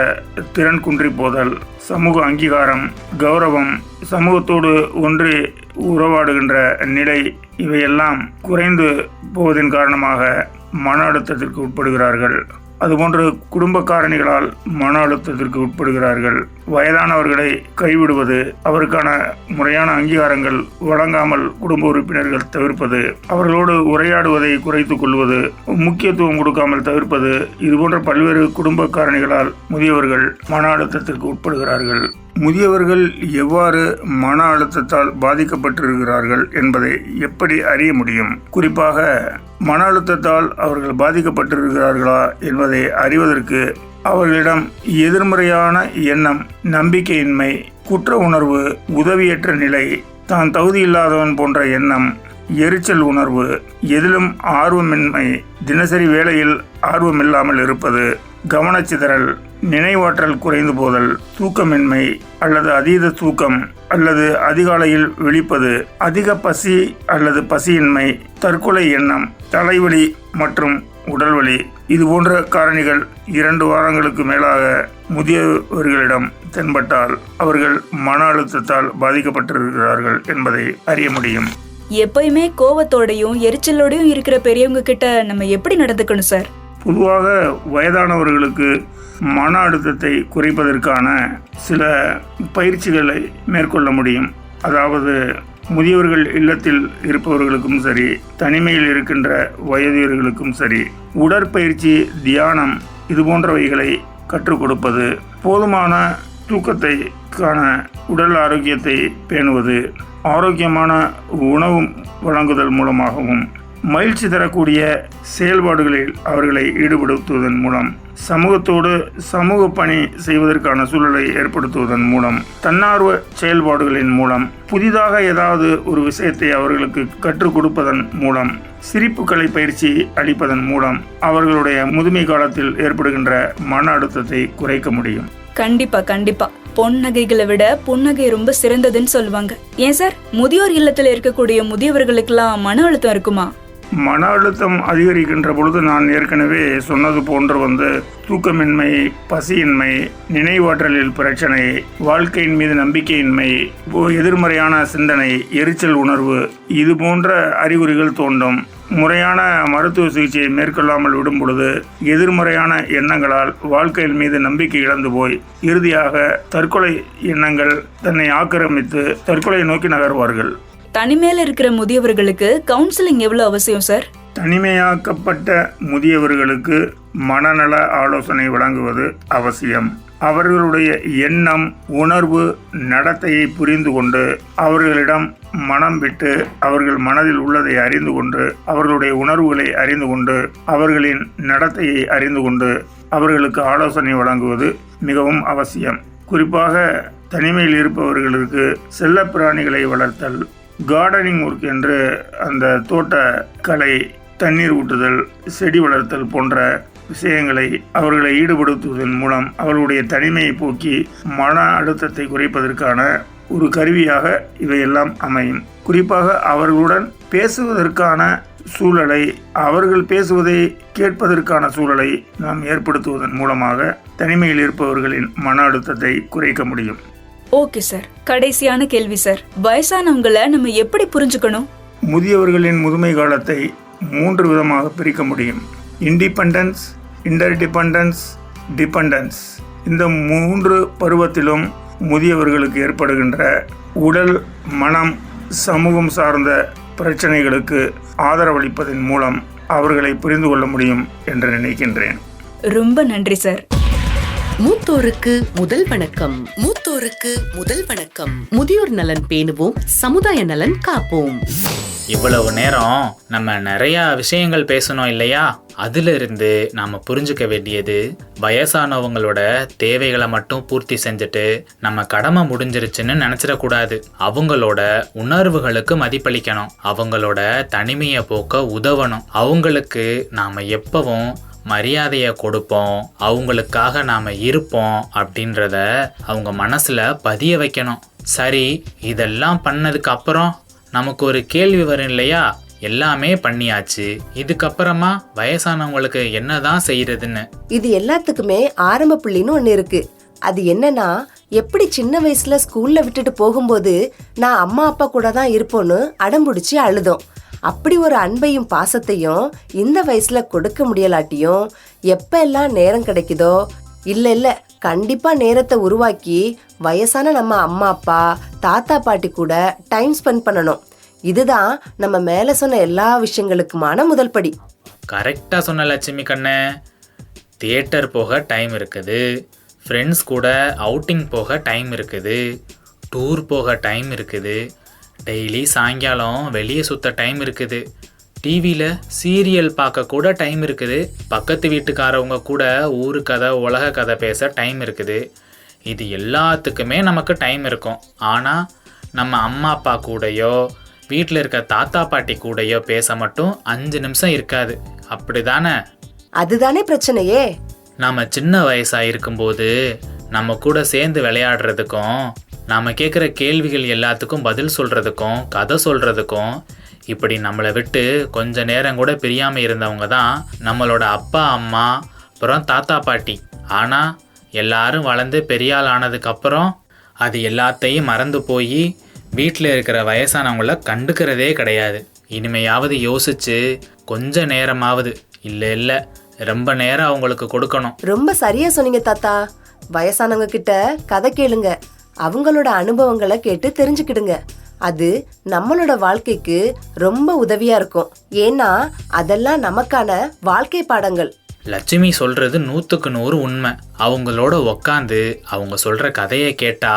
திறன் குன்றி போதல், சமூக அங்கீகாரம், கௌரவம், சமூகத்தோடு ஒன்றி உறவாடுகின்ற நிலை, இவையெல்லாம் குறைந்து போவதன் காரணமாக மன அழுத்தத்திற்கு உட்படுகிறார்கள். அதுபோன்று குடும்ப காரணிகளால் மன அழுத்தத்திற்கு உட்படுகிறார்கள். வயதானவர்களை கைவிடுவது, அவருக்கான முறையான அங்கீகாரங்கள் வழங்காமல் குடும்ப உறுப்பினர்கள் தவிர்ப்பது, அவர்களோடு உரையாடுவதை குறைத்துக் கொள்வது, முக்கியத்துவம் கொடுக்காமல் தவிர்ப்பது, இதுபோன்ற பல்வேறு குடும்ப காரணிகளால் முதியவர்கள் மன அழுத்தத்திற்கு உட்படுகிறார்கள். முதியவர்கள் எவ்வாறு மன அழுத்தத்தால் பாதிக்கப்பட்டிருக்கிறார்கள் என்பதை எப்படி அறிய முடியும்? குறிப்பாக மன அழுத்தத்தால் அவர்கள் பாதிக்கப்பட்டிருக்கிறார்களா என்பதை அறிவதற்கு அவர்களிடம் எதிர்மறையான எண்ணம், நம்பிக்கையின்மை, குற்ற உணர்வு, உதவியற்ற நிலை, தான் தகுதியில்லாதவன் போன்ற எண்ணம், எரிச்சல் உணர்வு, எதிலும் ஆர்வமின்மை, தினசரி வேலையில் ஆர்வமில்லாமல் இருப்பது, கவனச்சிதறல், நினைவாற்றல் குறைந்து போதல், தூக்கமின்மை அல்லது அதீத தூக்கம் அல்லது அதிகாலையில் விழிப்பது, அதிக பசி அல்லது பசியின்மை, தற்கொலை எண்ணம், தலைவலி மற்றும் உடல்வலி, இது போன்ற காரணிகள் 2 வாரங்களுக்கு மேலாக முதியவர்களிடம் தென்பட்டால் அவர்கள் மன அழுத்தத்தால் பாதிக்கப்பட்டிருக்கிறார்கள் என்பதை அறிய முடியும். எப்பயுமே கோவத்தோடையும் எரிச்சலோடையும் இருக்கிற பெரியவங்க கிட்ட நம்ம எப்படி நடந்துக்கணும் சார்? பொதுவாக வயதானவர்களுக்கு மன அழுத்தத்தை குறைப்பதற்கான சில பயிற்சிகளை மேற்கொள்ள முடியும். அதாவது முதியவர்கள் இல்லத்தில் இருப்பவர்களுக்கும் சரி, தனிமையில் இருக்கின்ற வயதியர்களுக்கும் சரி, உடற்பயிற்சி, தியானம் இது போன்றவைகளை கற்றுக் கொடுப்பது, போதுமான தூக்கத்தை காண உடல் ஆரோக்கியத்தை பேணுவது, ஆரோக்கியமான உணவு வழங்குதல் மூலமாகவும், மகிழ்ச்சி தரக்கூடிய செயல்பாடுகளில் அவர்களை ஈடுபடுத்துவதன் மூலம், சமூகத்தோடு சமூக பணி செய்வதற்கான சூழலை ஏற்படுத்துவதன் மூலம், தன்னார்வ செயல்பாடுகளின் மூலம், புதிதாக ஏதாவது ஒரு விஷயத்தை அவர்களுக்கு கற்றுக் கொடுப்பதன் மூலம், சிரிப்புக்கலை பயிற்சி அளிப்பதன் மூலம் அவர்களுடைய முதுமை காலத்தில் ஏற்படுகின்ற மன அழுத்தத்தை குறைக்க முடியும். கண்டிப்பா பொன் நகைகளை விட புன்னகை ரொம்ப சிறந்ததுன்னு சொல்லுவாங்க. ஏன் சார், முதியோர் இல்லத்துல இருக்கக்கூடிய முதியவர்களுக்கெல்லாம் மன அழுத்தம் இருக்குமா? மன அழுத்தம் அதிகரிக்கின்ற பொழுது நான் ஏற்கனவே சொன்னது போன்று தூக்கமின்மை, பசியின்மை, நினைவாற்றலில் பிரச்சனை, வாழ்க்கையின் மீது நம்பிக்கையின்மை, எதிர்மறையான சிந்தனை, எரிச்சல் உணர்வு, இது போன்ற அறிகுறிகள் தோன்றும். முறையான மருத்துவ சிகிச்சையை மேற்கொள்ளாமல் விடும் பொழுது எதிர்மறையான எண்ணங்களால் வாழ்க்கையின் மீது நம்பிக்கை இழந்து போய் இறுதியாக தற்கொலை எண்ணங்கள் தன்னை ஆக்கிரமித்து தற்கொலை நோக்கி நகர்வார்கள். தனிமையில இருக்கிற முதியவர்களுக்கு கவுன்சிலிங் எவ்வளவு அவசியம் சார்? தனிமையாக்கப்பட்ட முதியவர்களுக்கு மனநல ஆலோசனை வழங்குவது அவசியம். அவர்களுடைய எண்ணம், உணர்வு, நடத்தையை புரிந்து கொண்டு அவர்களிடம் மனம் விட்டு அவர்கள் மனதில் உள்ளதை அறிந்து கொண்டு, அவர்களுடைய உணர்வுகளை அறிந்து கொண்டு, அவர்களின் நடத்தையை அறிந்து கொண்டு அவர்களுக்கு ஆலோசனை வழங்குவது மிகவும் அவசியம். குறிப்பாக தனிமையில் இருப்பவர்களுக்கு செல்ல பிராணிகளை வளர்த்தல், கார்டனிங் ஒர்க் என்று அந்த தோட்ட கலை, தண்ணீர் ஊட்டுதல், செடி வளர்த்தல் போன்ற விஷயங்களை அவர்களை ஈடுபடுத்துவதன் மூலம் அவர்களுடைய தனிமையை போக்கி மன அழுத்தத்தை குறைப்பதற்கான ஒரு கருவியாக இவையெல்லாம் அமையும். குறிப்பாக அவர்களுடன் பேசுவதற்கான சூழலை, அவர்கள் பேசுவதை கேட்பதற்கான சூழலை நாம் ஏற்படுத்துவதன் மூலமாக தனிமையில் இருப்பவர்களின் மன அழுத்தத்தை குறைக்க முடியும். ஓகே சார், கடைசியான கேள்வி சார், வயசானவங்களை நம்ம எப்படி புரிஞ்சுக்கணும்? முதியவர்களின் முதுமை காலத்தை 3 விதமாக பிரிக்க முடியும். Independence, interdependence, dependence. இந்த 3 பருவத்திலும் முதியவர்களுக்கு ஏற்படுகின்ற உடல், மனம், சமூகம் சார்ந்த பிரச்சனைகளுக்கு ஆதரவளிப்பதன் மூலம் அவர்களை புரிந்து கொள்ள முடியும் என்று நினைக்கின்றேன். ரொம்ப நன்றி சார். மூத்தோருக்கு முதல் வணக்கம். மூத்தோருக்கு முதல் வணக்கம். முதியோர் நலன் பேணுவோம், சமுதாய நலன் காப்போம். இவ்வளவு நேரம் நம்ம நிறைய விஷயங்கள் பேசணும் இல்லையா? அதுல இருந்து நாம புரிஞ்சுக்க வேண்டியது, வயசானவங்களோட தேவைகளை மட்டும் பூர்த்தி செஞ்சுட்டு நம்ம கடமை முடிஞ்சிருச்சுன்னு நினைச்சிடக்கூடாது. அவங்களோட உணர்வுகளுக்கு மதிப்பளிக்கணும், அவங்களோட தனிமையை போக்க உதவணும், அவங்களுக்கு நாம எப்பவும் மரியாதையை கொடுப்போம், அவங்களுக்காக நாம இருப்போம் அப்படின்றத அவங்க மனசுல பதிய வைக்கணும். சரி, இதெல்லாம் பண்ணதுக்கு அப்புறம் நமக்கு ஒரு கேள்வி வரும் இல்லையா? எல்லாமே பண்ணியாச்சு, இதுக்கப்புறமா வயசானவங்களுக்கு என்னதான் செய்யறதுன்னு. இது எல்லாத்துக்குமே ஆரம்ப புள்ளின்னு ஒண்ணு இருக்கு. அது என்னன்னா, எப்படி சின்ன வயசுல ஸ்கூல்ல விட்டுட்டு போகும்போது நான் அம்மா அப்பா கூட தான் இருப்போன்னு அடம்பிடிச்சு அழுதோம். அப்படி ஒரு அன்பையும் பாசத்தையும் இந்த வயசுல கொடுக்க முடியலாட்டியும் எப்ப எல்லாம் நேரம் கிடைக்குதோ இல்ல கண்டிப்பா நேரத்தை உருவாக்கி வயசான நம்ம அம்மா அப்பா தாத்தா பாட்டி கூட டைம் ஸ்பெண்ட் பண்ணணும். இதுதான் நம்ம மேல சொன்ன எல்லா விஷயங்களுக்குமான முதல் படி. கரெக்டாக சொன்ன லட்சுமி கண்ணு. தியேட்டர் போக டைம் இருக்குது, ஃப்ரெண்ட்ஸ் கூட அவுட்டிங் போக டைம் இருக்குது, டூர் போக டைம் இருக்குது, டெய்லி சாயங்காலம் வெளியே சுற்ற டைம் இருக்குது, டிவியில் சீரியல் பார்க்க கூட டைம் இருக்குது, பக்கத்து வீட்டுக்காரவங்க கூட ஊரு கதை உலக கதை பேச டைம் இருக்குது. இது எல்லாத்துக்குமே நமக்கு டைம் இருக்கும். ஆனால் நம்ம அம்மா அப்பா கூடயோ வீட்டில் இருக்க தாத்தா பாட்டி கூடயோ பேச மட்டும் 5 நிமிஷம் இருக்காது. அப்படி தானே? அதுதானே பிரச்சனையே. நாம் சின்ன வயசாக இருக்கும்போது நம்ம கூட சேர்ந்து விளையாடுறதுக்கும் நாம் கேட்குற கேள்விகள் எல்லாத்துக்கும் பதில் சொல்கிறதுக்கும் கதை சொல்கிறதுக்கும் இப்படி நம்மளை விட்டு கொஞ்ச நேரம் கூட பிரியாமல் இருந்தவங்க தான் நம்மளோட அப்பா அம்மா அப்புறம் தாத்தா பாட்டி. ஆனால் எல்லாரும் வளர்ந்து பெரியாள் ஆனதுக்கப்புறம் அது எல்லாத்தையும் மறந்து போய் வீட்டில் இருக்கிற வயசானவங்கள கண்டுக்கிறதே கிடையாது. இனிமையாவது யோசிச்சு கொஞ்ச நேரமாவது இல்லை ரொம்ப நேரம் அவங்களுக்கு கொடுக்கணும். ரொம்ப சரியா சொன்னீங்க தாத்தா. வயசானவங்க கிட்ட கதை கேளுங்க, அவங்களோட அனுபவங்களை கேட்டு தெரிஞ்சுக்கிடுங்க. அது நம்மளோட வாழ்க்கைக்கு ரொம்ப உதவியா இருக்கும். ஏன்னா அதெல்லாம் நமக்கான வாழ்க்கை பாடங்கள். லட்சுமி சொல்றது 100க்கு 100 உண்மை. அவங்களோட உக்காந்து அவங்க சொல்ற கதையை கேட்டா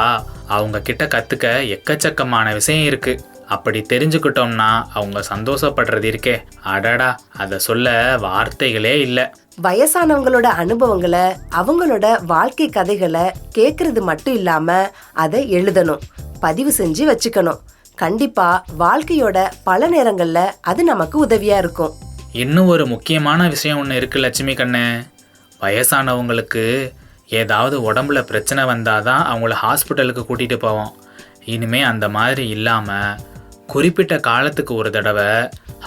அவங்க கிட்ட கத்துக்க எக்கச்சக்கமான விஷயம் இருக்கு. அப்படி தெரிஞ்சுக்கிட்டோம்னா அவங்க சந்தோஷப்படுறது இருக்கே, அடடா, அதை சொல்ல வார்த்தைகளே இல்லை. வயசானவங்களோட அனுபவங்களை அவங்களோட வாழ்க்கை கதைகளை கேட்கறது மட்டும் இல்லாம அதை எழுதணும், பதிவு செஞ்சு வச்சுக்கணும். கண்டிப்பா வாழ்க்கையோட பல நேரங்கள்ல அது நமக்கு உதவியா இருக்கும். இன்னும் ஒரு முக்கியமான விஷயம் ஒன்று இருக்கு லட்சுமி கண்ணு. வயசானவங்களுக்கு ஏதாவது உடம்புல பிரச்சனை வந்தாதான் அவங்கள ஹாஸ்பிட்டலுக்கு கூட்டிகிட்டு போவோம். இனிமே அந்த மாதிரி இல்லாமல் குறிப்பிட்ட காலத்துக்கு ஒரு தடவை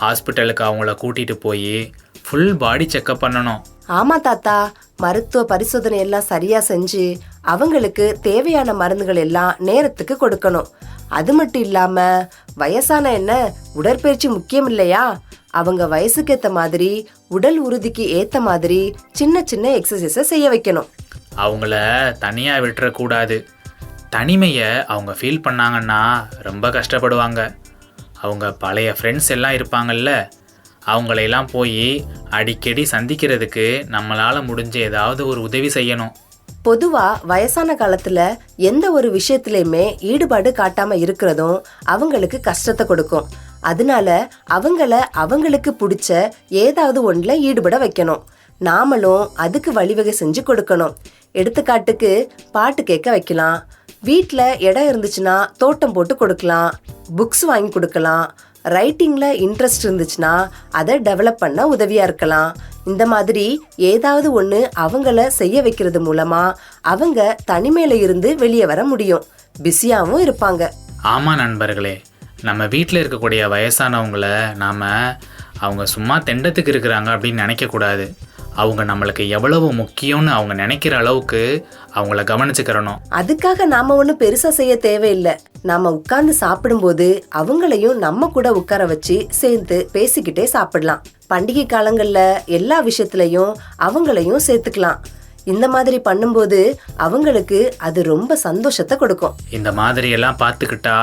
ஹாஸ்பிட்டலுக்கு அவங்கள கூட்டிகிட்டு போய் ஃபுல் பாடி செக்கப் பண்ணணும். ஆமா தாத்தா, மருத்துவ பரிசோதனை எல்லாம் சரியா செஞ்சு அவங்களுக்கு தேவையான மருந்துகள் எல்லாம் நேரத்துக்கு கொடுக்கணும். அது மட்டும் இல்லாம வயசான என்ன உடற்பயிற்சி முக்கியம் இல்லையா? அவங்க வயசுக்கு ஏத்த மாதிரி உடல் உறுதிக்கு ஏத்த மாதிரி சின்ன சின்ன எக்ஸசைஸை செய்ய வைக்கணும். அவங்கள தனியாக விட்டுறக்கூடாது. தனிமையை அவங்க ஃபீல் பண்ணாங்கன்னா ரொம்ப கஷ்டப்படுவாங்க. அவங்க பழைய ஃப்ரெண்ட்ஸ் எல்லாம் இருப்பாங்கல்ல, அவங்களையெல்லாம் போய் அடிக்கடி சந்திக்கிறதுக்கு நம்மளால் முடிஞ்ச ஏதாவது ஒரு உதவி செய்யணும். பொதுவா வயசான காலத்துல எந்த ஒரு விஷயத்திலயுமே ஈடுபாடு காட்டாம இருக்கிறதும் அவங்களுக்கு கஷ்டத்தை கொடுக்கும். அதனால அவங்களுக்கு பிடிச்ச ஏதாவது ஒண்ணுல ஈடுபட வைக்கணும். நாமளும் அதுக்கு வழிவகை செஞ்சு கொடுக்கணும். எடுத்துக்காட்டுக்கு பாட்டு கேட்க வைக்கலாம், வீட்டில் இடம் இருந்துச்சுன்னா தோட்டம் போட்டு கொடுக்கலாம், புக்ஸ் வாங்கி கொடுக்கலாம், ரைட்டிங்ல இன்ட்ரெஸ்ட் இருந்துச்சுன்னா அதை டெவலப் பண்ண உதவியா இருக்கலாம். இந்த மாதிரி ஏதாவது ஒன்று அவங்கள செய்ய வைக்கிறது மூலமா அவங்க தனிமையில இருந்து வெளியே வர முடியும், பிஸியாகவும் இருப்பாங்க. ஆமாம் நண்பர்களே, நம்ம வீட்டில் இருக்கக்கூடிய வயசானவங்கள நாம் அவங்க சும்மா தெண்டத்துக்கு இருக்கிறாங்க அப்படின்னு நினைக்கக்கூடாது. அவங்க நம்மளுக்கு எவ்வளவு முக்கியம்னு அவங்க நினைக்கிற அளவுக்கு அவங்கள கவனிச்சுக்கிறணும். அதுக்காக நாம ஒன்றும் பெருசா செய்ய தேவையில்லை. நாம உட்கார்ந்து சாப்பிடும்போது அவங்களையும் நம்ம கூட உட்கார வச்சு சேர்ந்து பேசிக்கிட்டே சாப்பிடலாம். பண்டிகை காலங்கள்ல எல்லா விஷயத்திலையும் அவங்களையும் சேர்த்துக்கலாம். இந்த மாதிரி பண்ணும்போது அவங்களுக்கு அது ரொம்ப சந்தோஷத்தை கொடுக்கும். இந்த மாதிரி எல்லாம் பார்த்துக்கிட்டா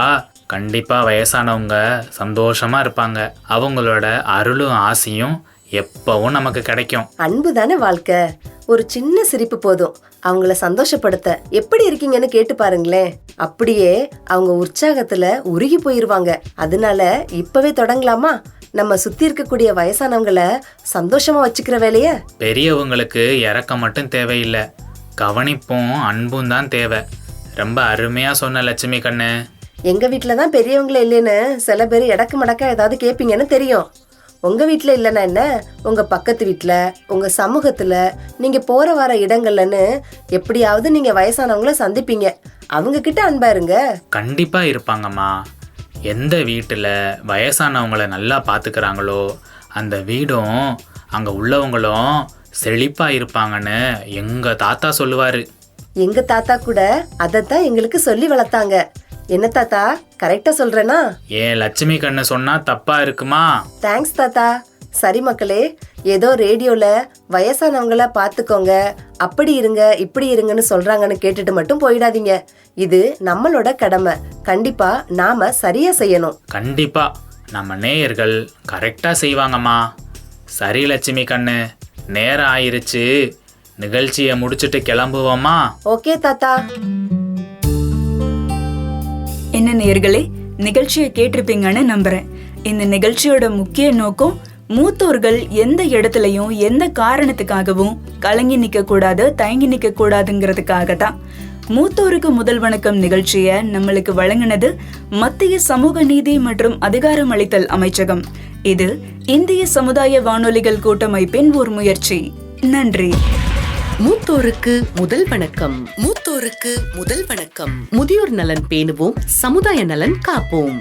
கண்டிப்பா வயசானவங்க சந்தோஷமா இருப்பாங்க. அவங்களோட அருளும் ஆசையும் எப்பவும் நமக்கு கிடைக்கும். அன்பு தானே வாழ்க்கை. ஒரு சின்ன சிரிப்பு போதும் அவங்கள சந்தோஷப்படுத்த. எப்படி இருக்கீங்கன்னு கேட்டு பாருங்களேன், அப்படியே அவங்க உற்சாகத்துல உருகி போயிருவாங்க. அதனால இப்பவே தொடங்கலாமா நம்ம சுத்தி இருக்கக்கூடிய வயசானவங்களை சந்தோஷமா வச்சுக்கிற வேலைய? பெரியவங்களுக்கு இறக்கம் மட்டும் தேவையில்லை, கவனிப்பும் அன்பும் தான் தேவை. ரொம்ப அருமையா சொன்ன லட்சுமி கண்ணு. எங்க வீட்டுலதான் பெரியவங்களே இல்லைன்னு சில பேர் எடக்கு மடக்கா ஏதாவது கேட்பீங்கன்னு தெரியும். உங்க வீட்டுல இல்லைன்னா என்ன, உங்க பக்கத்து வீட்டுல, உங்க சமூகத்துல, நீங்க போற வர இடங்கள்லன்னு எப்படியாவது நீங்க வயசானவங்கள சந்திப்பீங்க. அவங்க கிட்ட அன்பா இருங்க. கண்டிப்பா இருப்பாங்கம்மா. எந்த வீட்டுல வயசானவங்கள நல்லா பாத்துக்கிறாங்களோ அந்த வீடும் அங்க உள்ளவங்களும் செழிப்பா இருப்பாங்கன்னு எங்க தாத்தா சொல்லுவாரு. எங்க தாத்தா கூட அதைத்தான் எங்களுக்கு சொல்லி வளர்த்தாங்க. என்ன தாத்தா, கரெக்டா சொல்றேனா? ஏன் லட்சுமி கண்ணு சொன்னா தப்பா இருக்குமா? தேங்க்ஸ் தாத்தா. சரி மக்களே, ஏதோ ரேடியோல வயசானவங்கள பாத்துக்கோங்க, அப்படி இருங்க இப்படி இருங்கன்னு சொல்றாங்கன்னு கேட்டுட்டு மட்டும் போயிடாதீங்க. இது நம்மளோட கடமை. கண்டிப்பா நாம சரியா செய்யணும். கண்டிப்பா நம்ம நேயர்கள் கரெக்டா செய்வாங்கம்மா. சரி லட்சுமி கண்ணு, நேரம் ஆயிருச்சு, நிகழ்ச்சியை முடிச்சுட்டு கிளம்புவோமா? ஓகே தாத்தா. என்ன நேயர்களே, நிகழ்ச்சியை கேட்டிருப்பீங்கன்னு நம்புறேன். இந்த நிகழ்ச்சியோட முக்கிய நோக்கம் மூத்தோர்கள் எந்த இடத்துலயும் எந்த காரணத்துக்காகவும் கலங்கி நிக்க கூடாது, தயங்கி நிக்க கூடாதுங்கிறதுக்காக தான். மூத்தோருக்கு முதல் வணக்கம் நிகழ்ச்சியை நம்மளுக்கு வழங்கினது மத்திய சமூக நீதி மற்றும் அதிகாரம் அளித்தல் அமைச்சகம். இது இந்திய சமுதாய வானொலிகள் கூட்டமைப்பின் ஒரு முயற்சி. நன்றி. மூத்தோருக்கு முதல் வணக்கம். மூத்தோருக்கு முதல் வணக்கம். முதியோர் நலன் பேணுவோம், சமுதாய நலன் காப்போம்.